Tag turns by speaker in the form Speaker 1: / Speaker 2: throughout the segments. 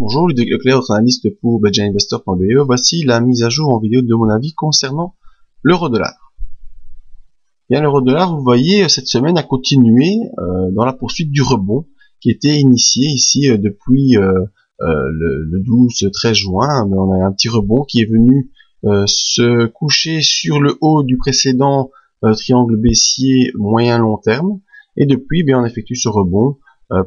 Speaker 1: Bonjour, Ludovic Leclerc, votre analyste pour BadgerInvestor.be. Voici la mise à jour en vidéo de mon avis concernant l'euro-dollar. Bien, l'euro-dollar, vous voyez, cette semaine a continué dans la poursuite du rebond qui était initié ici depuis le 12-13 juin. Mais on a un petit rebond qui est venu se coucher sur le haut du précédent triangle baissier moyen-long terme. Et depuis, bien, on effectue ce rebond.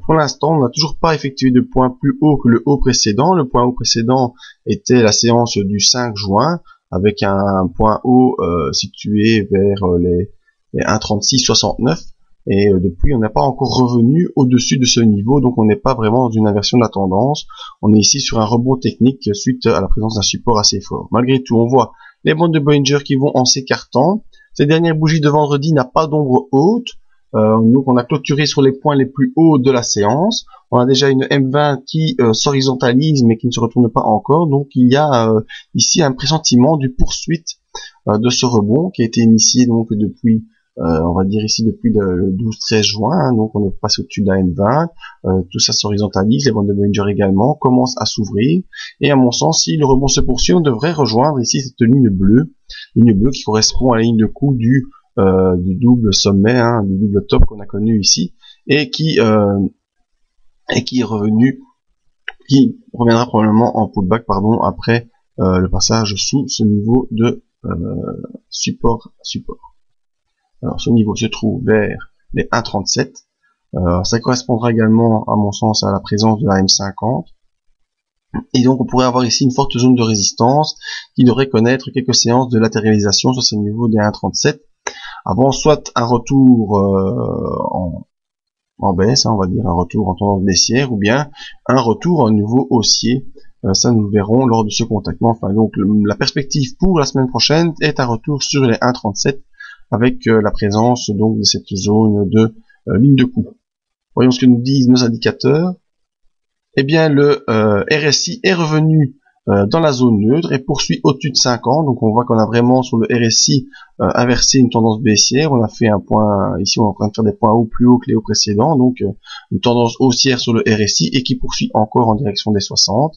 Speaker 1: Pour l'instant, on n'a toujours pas effectué de point plus haut que le haut précédent. Le point haut précédent était la séance du 5 juin avec un point haut situé vers les 1,3669 et depuis on n'est pas encore revenu au-dessus de ce niveau, donc on n'est pas vraiment dans une inversion de la tendance. On est ici sur un rebond technique suite à la présence d'un support assez fort. Malgré tout, on voit les bandes de Bollinger qui vont en s'écartant. Cette dernière bougie de vendredi n'a pas d'ombre haute. Donc on a clôturé sur les points les plus hauts de la séance. On a déjà une M20 qui s'horizontalise mais qui ne se retourne pas encore. Donc il y a ici un pressentiment du poursuite de ce rebond qui a été initié donc depuis, on va dire ici depuis le 12-13 juin. Donc on est passé au-dessus de la M20. Tout ça s'horizontalise. Les bandes de Bollinger également commencent à s'ouvrir. Et à mon sens, si le rebond se poursuit, on devrait rejoindre ici cette ligne bleue qui correspond à la ligne de coup du double sommet, du double top qu'on a connu ici, et qui est revenu, qui reviendra probablement en pullback, après le passage sous ce niveau de support. Alors ce niveau se trouve vers les 1,37. Ça correspondra également, à mon sens, à la présence de la M50. Et donc on pourrait avoir ici une forte zone de résistance qui devrait connaître quelques séances de latéralisation sur ces niveaux des 1,37. Avant soit un retour en baisse, on va dire un retour en tendance baissière, ou bien un retour à un niveau haussier. Ça nous verrons lors de ce contactement. Enfin, donc la perspective pour la semaine prochaine est un retour sur les 1,37 avec la présence donc de cette zone de ligne de coup. Voyons ce que nous disent nos indicateurs. Eh bien, le RSI est revenu dans la zone neutre et poursuit au-dessus de 50. Donc on voit qu'on a vraiment sur le RSI inversé une tendance baissière. On a fait un point, ici on est en train de faire des points hauts plus hauts que les hauts précédents, donc une tendance haussière sur le RSI et qui poursuit encore en direction des 60.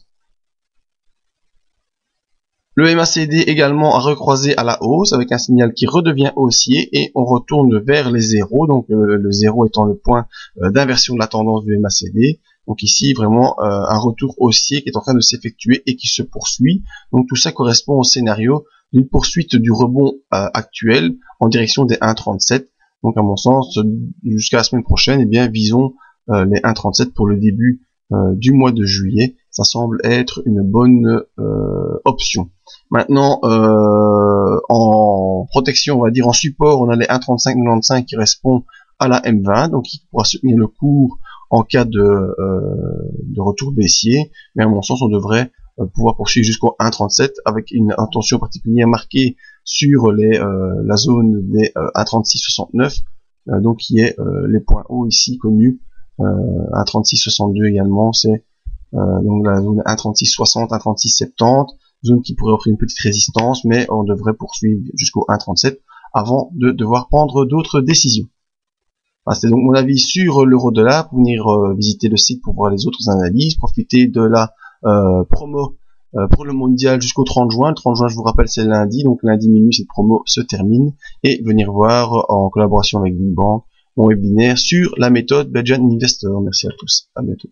Speaker 1: Le MACD également a recroisé à la hausse avec un signal qui redevient haussier et on retourne vers les zéros, donc le zéro étant le point d'inversion de la tendance du MACD. Donc ici vraiment un retour haussier qui est en train de s'effectuer et qui se poursuit. Donc tout ça correspond au scénario d'une poursuite du rebond actuel en direction des 1,37. Donc à mon sens, jusqu'à la semaine prochaine, eh bien visons les 1,37 pour le début du mois de juillet. Ça semble être une bonne option. Maintenant, en protection, on va dire en support, on a les 1,3595 qui correspond à la M20, donc qui pourra soutenir le cours en cas de retour baissier. Mais à mon sens, on devrait pouvoir poursuivre jusqu'au 1,37 avec une attention particulière marquée sur la zone des 1,3669, donc qui est les points hauts ici connus. 1,3662 également, c'est donc la zone 1,3660, 1,3670, zone qui pourrait offrir une petite résistance, mais on devrait poursuivre jusqu'au 1,37 avant de devoir prendre d'autres décisions. C'est donc mon avis sur l'euro-dollar. Pour venir visiter le site pour voir les autres analyses, profiter de la promo pour le mondial jusqu'au 30 juin. Le 30 juin, je vous rappelle, c'est lundi, donc lundi minuit, cette promo se termine, et venir voir en collaboration avec Big Bang mon webinaire sur la méthode Belgian Investor. Merci à tous, à bientôt.